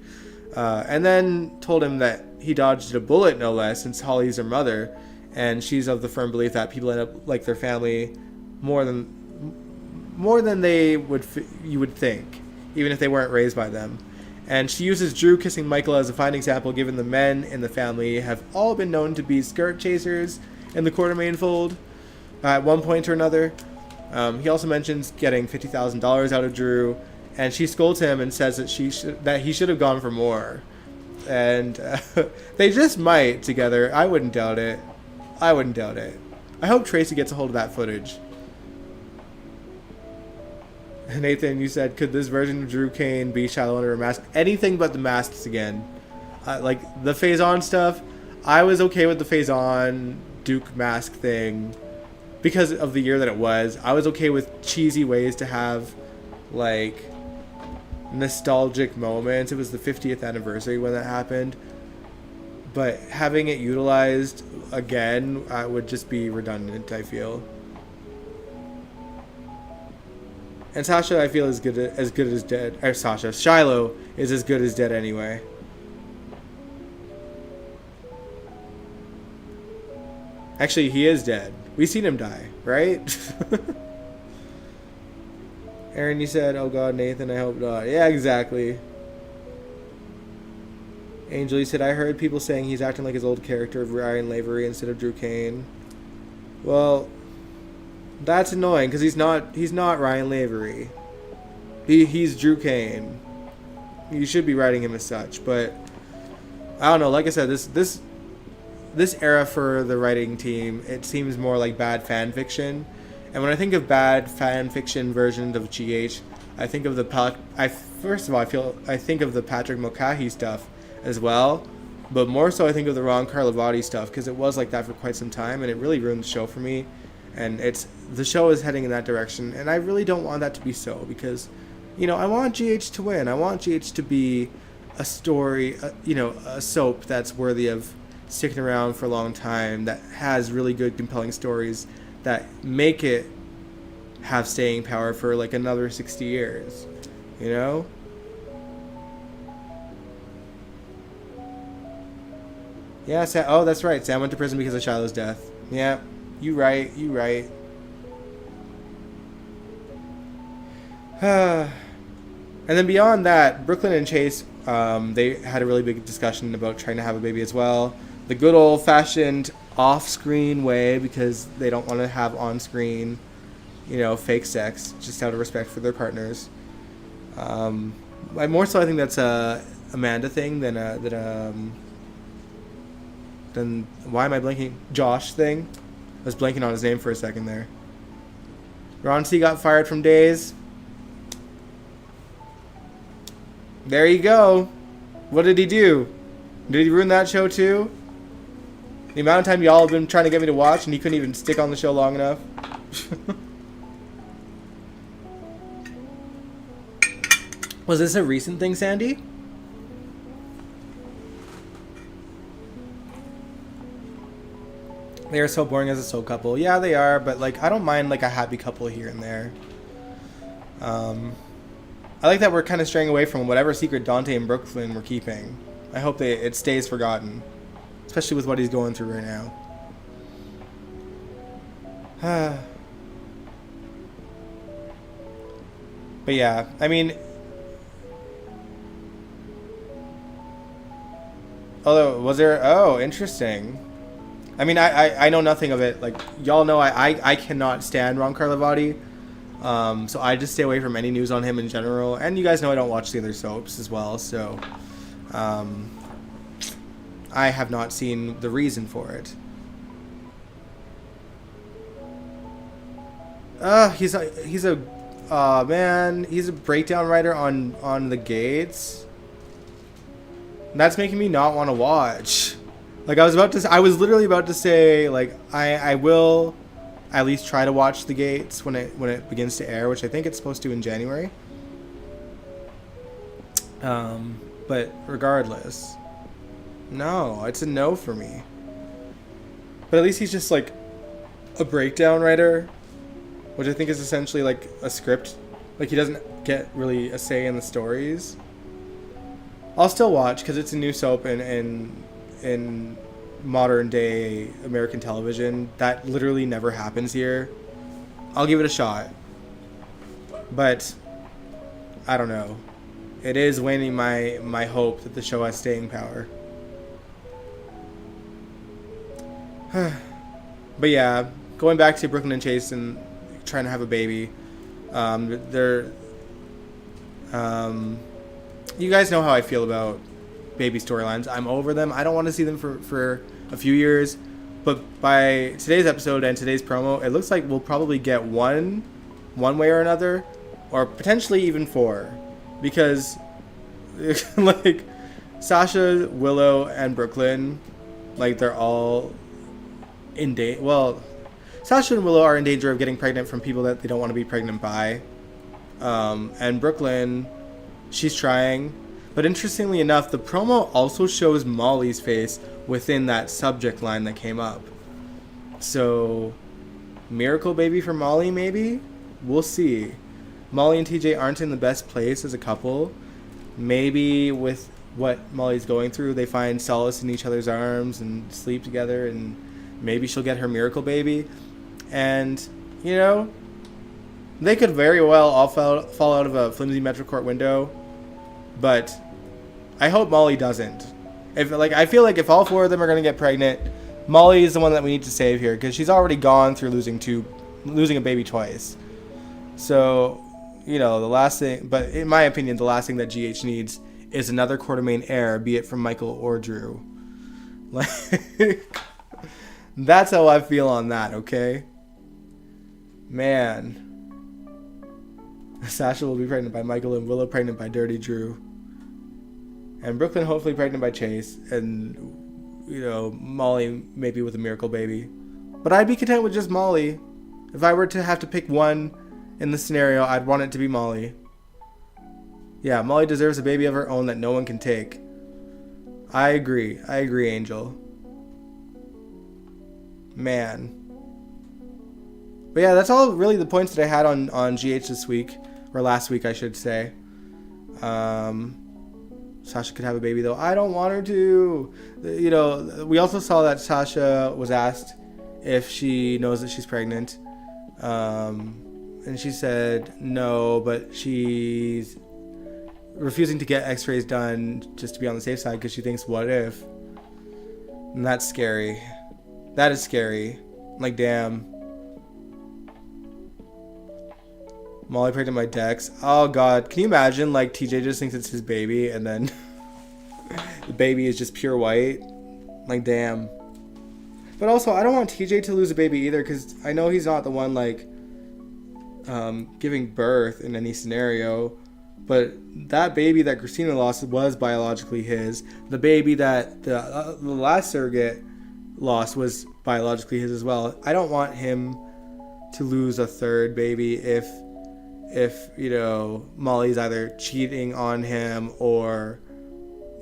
And then told him that he dodged a bullet, no less, since Holly's her mother, and she's of the firm belief that people end up like their family more than you would think, even if they weren't raised by them. And she uses Drew kissing Michael as a fine example, given the men in the family have all been known to be skirt chasers in the Quartermain fold at one point or another. He also mentions getting $50,000 out of Drew, and she scolds him and says that he should have gone for more. And they just might together. I wouldn't doubt it. I hope Tracy gets a hold of that footage. Nathan, you said, could this version of Drew Kane be Shiloh under a mask? Anything but the masks again. Like, the Faison stuff, I was okay with the Faison Duke mask thing because of the year that it was. I was okay with cheesy ways to have, like, nostalgic moments. It was the 50th anniversary when that happened. But having it utilized again would just be redundant, I feel. And Sasha, I feel, is good as dead. Or Sasha, Shiloh is as good as dead anyway. Actually, he is dead. We seen him die, right? Aaron, you said, oh God, Nathan, I hope not. Yeah, exactly. Angel, you said, I heard people saying he's acting like his old character of Ryan Lavery instead of Drew Kane. Well, that's annoying because he's not Ryan Lavery. He's Drew Kane. You should be writing him as such, but I don't know. Like I said, this era for the writing team, it seems more like bad fan fiction. And when I think of bad fan fiction versions of GH, I think of I think of the Patrick Mulcahy stuff as well, but more so I think of the Ron Carlivati stuff because it was like that for quite some time, and it really ruined the show for me. And the show is heading in that direction, and I really don't want that to be so because, I want GH to win. I want GH to be a story, a soap that's worthy of sticking around for a long time, that has really good, compelling stories that make it have staying power for like another 60 years, Yeah, oh, that's right. Sam went to prison because of Shiloh's death. Yeah, you right. And then beyond that, Brooklyn and Chase, they had a really big discussion about trying to have a baby as well. The good old-fashioned off-screen way, because they don't want to have on-screen, fake sex, just out of respect for their partners. More so, I think that's a Amanda thing than why am I blanking? Josh thing. I was blanking on his name for a second there. Ron C got fired from Days. There you go. What did he do? Did he ruin that show too? The amount of time y'all have been trying to get me to watch and he couldn't even stick on the show long enough. Was this a recent thing, Sandy? They are so boring as a soap couple. Yeah, they are, but like I don't mind like a happy couple here and there. I like that we're kind of straying away from whatever secret Dante and Brooklyn were keeping. I hope it stays forgotten, especially with what he's going through right now. But yeah, I mean, although was there? Oh, interesting. I mean, I know nothing of it. Like y'all know, I cannot stand Ron Carlivati. So I just stay away from any news on him in general. And you guys know I don't watch the other soaps as well. So I have not seen the reason for it. He's a breakdown writer on the Gates. And that's making me not want to watch. Like I was literally about to say like I will at least try to watch the Gates when it begins to air, which I think it's supposed to in January. But regardless, no, it's a no for me. But at least he's just like a breakdown writer, which I think is essentially like a script. Like he doesn't get really a say in the stories. I'll still watch because it's a new soap in modern day American television. That literally never happens here. I'll give it a shot. But I don't know. It is waning my hope that the show has staying power. But yeah, going back to Brooklyn and Chase and trying to have a baby. You guys know how I feel about baby storylines. I'm over them. I don't want to see them for a few years. But by today's episode and today's promo, it looks like we'll probably get one way or another, or potentially even 4. Because like Sasha, Willow, and Brooklyn, like they're all in danger. Well, Sasha and Willow are in danger of getting pregnant from people that they don't want to be pregnant by. And Brooklyn, she's trying. But interestingly enough, the promo also shows Molly's face within that subject line that came up. So, miracle baby for Molly, maybe? We'll see. Molly and TJ aren't in the best place as a couple. Maybe with what Molly's going through, they find solace in each other's arms and sleep together, and maybe she'll get her miracle baby. And, you know, they could very well all fall out of a flimsy Metro Court window. But I hope Molly doesn't. I feel like if all 4 of them are going to get pregnant, Molly is the one that we need to save here, because she's already gone through losing a baby twice. So, you know, the last thing, but in my opinion, the last thing that GH needs is another Quartermain heir, be it from Michael or Drew. Like, that's how I feel on that, okay? Man. Sasha will be pregnant by Michael, and Willow pregnant by Dirty Drew. And Brooklyn hopefully pregnant by Chase, and, you know, Molly maybe with a miracle baby. But I'd be content with just Molly. If I were to have to pick one in this scenario, I'd want it to be Molly. Yeah, Molly deserves a baby of her own that no one can take. I agree, Angel. Man. But yeah, that's all really the points that I had on GH this week. Or last week, I should say. Sasha could have a baby, though. I don't want her to. You know, we also saw that Sasha was asked if she knows that she's pregnant. And she said no, but she's refusing to get x-rays done just to be on the safe side because she thinks, what if? And that's scary. That is scary. Like, damn. Molly pregnant by Dex. Oh, God. Can you imagine, like, TJ just thinks it's his baby, and then the baby is just pure white? Like, damn. But also, I don't want TJ to lose a baby either, because I know he's not the one, like, giving birth in any scenario. But that baby that Christina lost was biologically his. The baby that the last surrogate lost was biologically his as well. I don't want him to lose a third baby if you know, Molly's either cheating on him or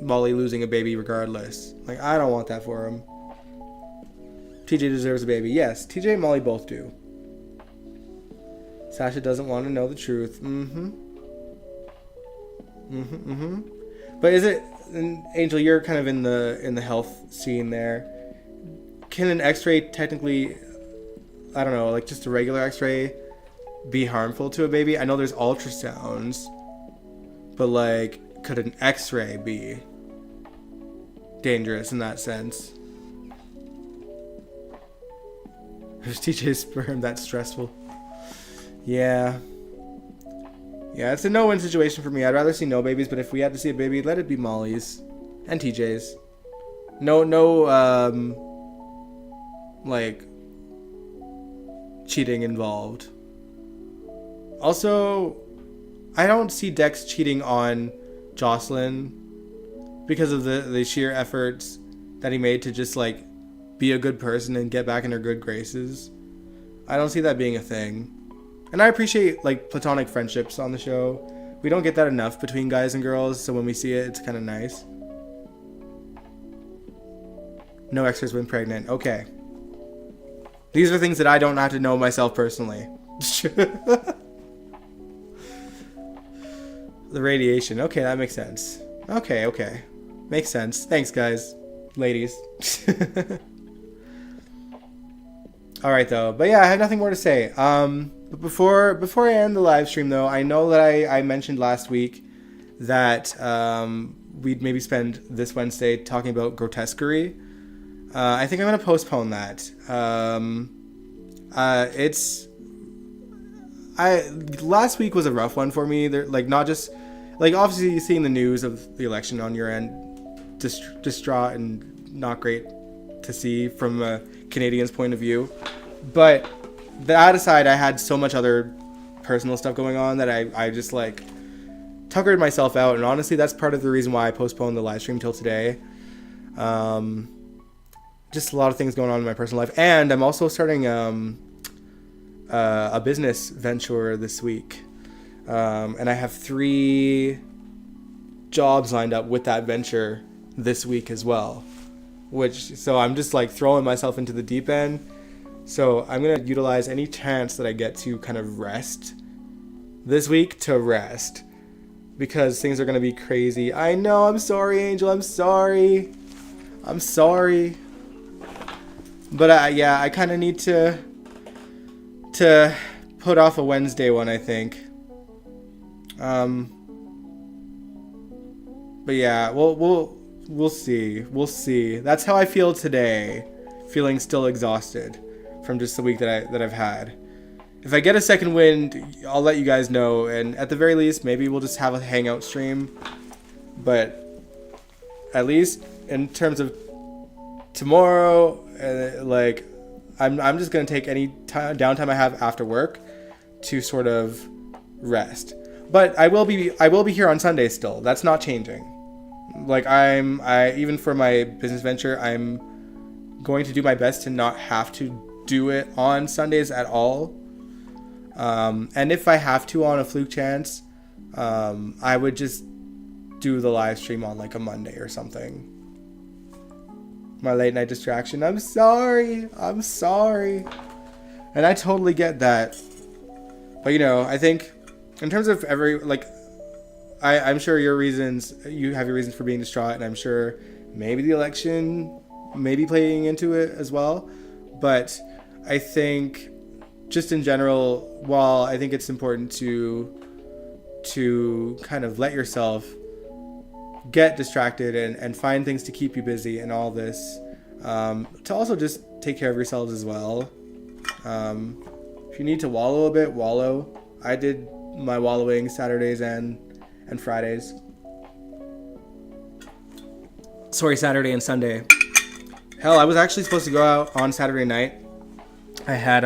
Molly losing a baby regardless. Like, I don't want that for him. TJ deserves a baby. Yes, TJ and Molly both do. Sasha doesn't want to know the truth. But is it, Angel, you're kind of in the health scene there. Can an x-ray technically, I don't know, like just a regular x-ray be harmful to a baby? I know there's ultrasounds, but like, could an x-ray be dangerous in that sense? There's TJ's sperm, that's stressful. Yeah, it's a no-win situation for me. I'd rather see no babies, but if we had to see a baby, let it be Molly's and TJ's. No, like, cheating involved. Also, I don't see Dex cheating on Jocelyn because of the sheer efforts that he made to just, like, be a good person and get back in her good graces. I don't see that being a thing. And I appreciate, like, platonic friendships on the show. We don't get that enough between guys and girls, so when we see it, it's kind of nice. No extras when pregnant. Okay. These are things that I don't have to know myself personally. The radiation. Okay, that makes sense. Okay. Makes sense. Thanks, guys. Ladies. Alright, though. But yeah, I have nothing more to say. But before I end the live stream, though, I know that I mentioned last week that we'd maybe spend this Wednesday talking about grotesquerie. I think I'm going to postpone that. Last week was a rough one for me. Not just, like, obviously seeing the news of the election on your end, distraught and not great to see from a Canadian's point of view. But that aside, I had so much other personal stuff going on that I just, like, tuckered myself out. And honestly, that's part of the reason why I postponed the live stream till today. Just a lot of things going on in my personal life. And I'm also starting a business venture this week. And I have 3 jobs lined up with that venture this week as well. So I'm just, like, throwing myself into the deep end. So I'm going to utilize any chance that I get to kind of rest this week to rest. Because things are going to be crazy. I know, I'm sorry, Angel, I'm sorry. But yeah, I kind of need to put off a Wednesday one, I think. But yeah, we'll see. We'll see. That's how I feel today, feeling still exhausted from just the week that I've had. If I get a second wind, I'll let you guys know, and at the very least, maybe we'll just have a hangout stream. But at least in terms of tomorrow, like I'm just gonna take any downtime I have after work to sort of rest. But I will be here on Sunday still. That's not changing. Like I even for my business venture, I'm going to do my best to not have to do it on Sundays at all. And if I have to on a fluke chance, I would just do the live stream on like a Monday or something. My late night distraction. I'm sorry. And I totally get that. But I think in terms of I'm sure you have your reasons for being distraught, and I'm sure maybe the election may be playing into it as well. But I think just in general, while I think it's important to kind of let yourself get distracted and find things to keep you busy and all this, to also just take care of yourselves as well. If you need to wallow a bit, wallow. I did my wallowing Saturdays and Fridays. Sorry, Saturday and Sunday. Hell, I was actually supposed to go out on Saturday night. I had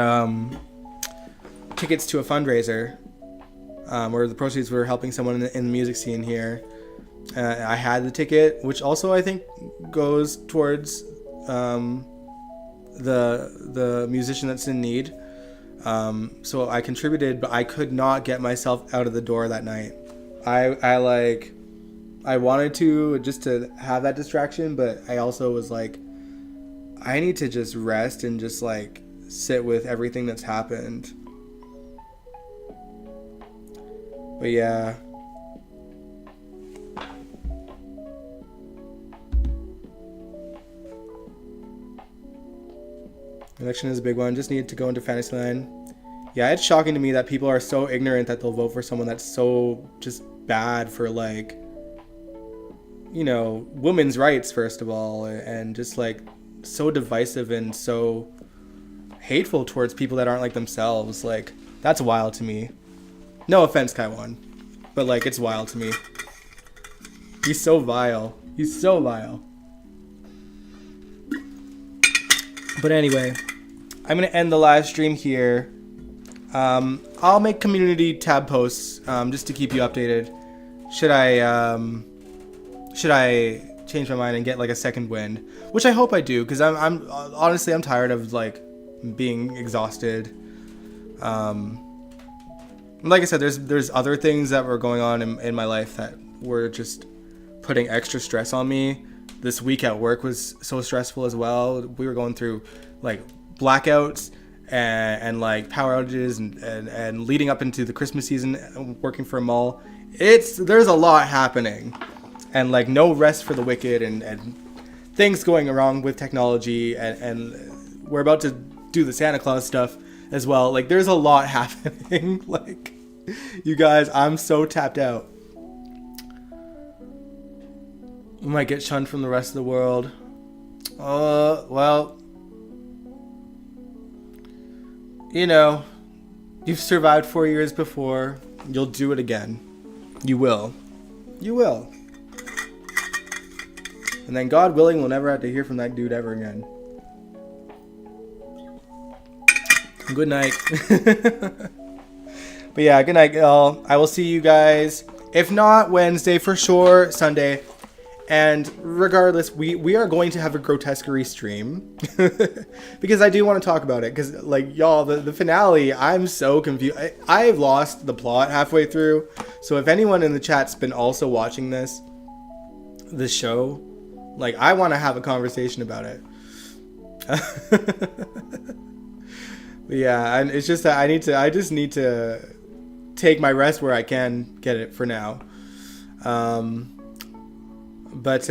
tickets to a fundraiser where the proceeds were helping someone in the music scene here. I had the ticket, which also I think goes towards the musician that's in need. So I contributed, but I could not get myself out of the door that night. I wanted to just to have that distraction, but I also was like, I need to just rest and just like sit with everything that's happened. But yeah. Election is a big one. Just need to go into Fantasyland. Yeah, it's shocking to me that people are so ignorant that they'll vote for someone that's so just bad for like, women's rights, first of all, and just like so divisive and so hateful towards people that aren't like themselves. Like, that's wild to me. No offense, Kaiwan, but like, it's wild to me. He's so vile. But anyway, I'm going to end the live stream here. I'll make community tab posts just to keep you updated. Should I change my mind and get like a second wind, which I hope I do, because I'm honestly I'm tired of like being exhausted. Like I said, there's other things that were going on in my life that were just putting extra stress on me. This week at work was so stressful as well. We were going through like blackouts and like power outages and leading up into the Christmas season, working for a mall. There's a lot happening, and like no rest for the wicked, and things going wrong with technology, and we're about to do the Santa Claus stuff as well. Like, there's a lot happening. Like, you guys, I'm so tapped out. I might get shunned from the rest of the world. Well, you've survived 4 years before. You'll do it again. You will. And then, God willing, we'll never have to hear from that dude ever again. Good night. But yeah, good night, y'all. I will see you guys, if not Wednesday, for sure Sunday. And regardless, we are going to have a grotesquerie stream because I do want to talk about it. Because like, y'all, the finale, I'm so confused. I've lost the plot halfway through. So if anyone in the chat's been also watching this show, like, I want to have a conversation about it. But yeah, and it's just that I just need to take my rest where I can get it for now. But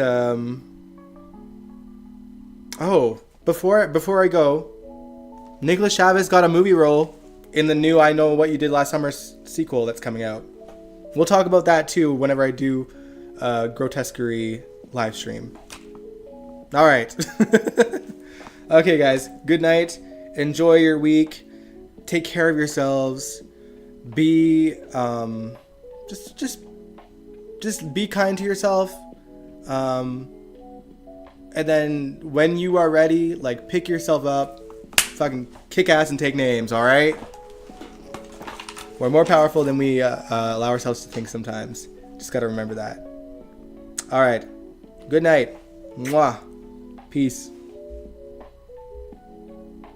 oh, before I go, Nicolas Chavez got a movie role in the new I Know What You Did Last Summer sequel that's coming out. We'll talk about that too whenever I do Grotesquerie live stream. All right. Okay, guys. Good night. Enjoy your week. Take care of yourselves. Be just be kind to yourself. And then when you are ready, like, pick yourself up, fucking kick ass and take names. All right. We're more powerful than we allow ourselves to think sometimes. Just gotta remember that. All right. Good night. Mwah. Peace.